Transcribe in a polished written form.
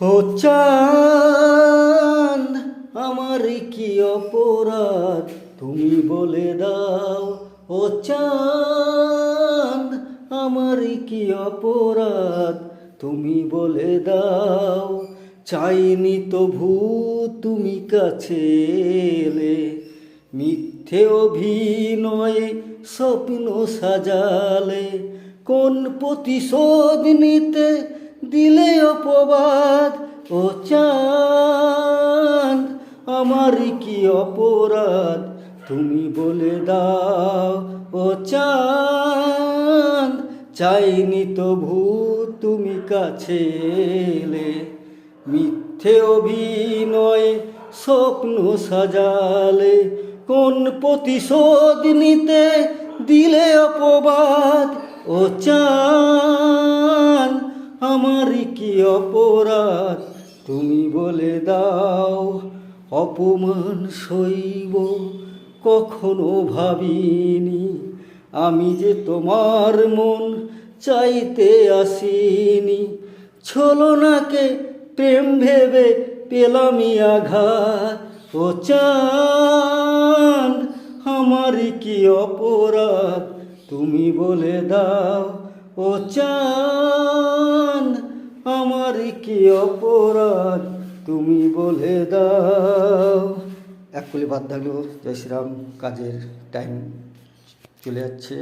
ও চাঁদ, আমার কি অপরাধ তুমি বলে দাও। ও চাঁদ, আমার কি অপরাধ তুমি বলে দাও। চাইনি তো ভূত তুমি কাছে এলে, মিথ্যে অভিনয়ে স্বপ্ন সাজালে। কোন প্রতিশোধ নিতে দিলে অপবাদ। ও চাঁদ, আমার কি অপরাধ তুমি বলে দাও। ও চাঁদ, চাইনি তো ভূত তুমি কাছে এলে, মিথ্যে অভিনয়ে স্বপ্ন সাজালে। কোন প্রতিশোধ নিতে দিলে অপবাদ। ও চাঁদ, আমার কি অপরাধ তুমি বলে দাও। অপমান সইব কখনো ভাবিনি, আমি যে তোমার মন চাইতে আসিনি। ছলনাকে প্রেম ভেবে পেলামি আঘাত। ও চাঁদ, আমার কি অপরাধ তুমি বলে দাও। ও চাঁদ, আমার কি অপরাধ তুমি বলে দাও। এক কলি বাদ থাকলো। জয় শ্রীরাম, কাজের টাইম চলে যাচ্ছে।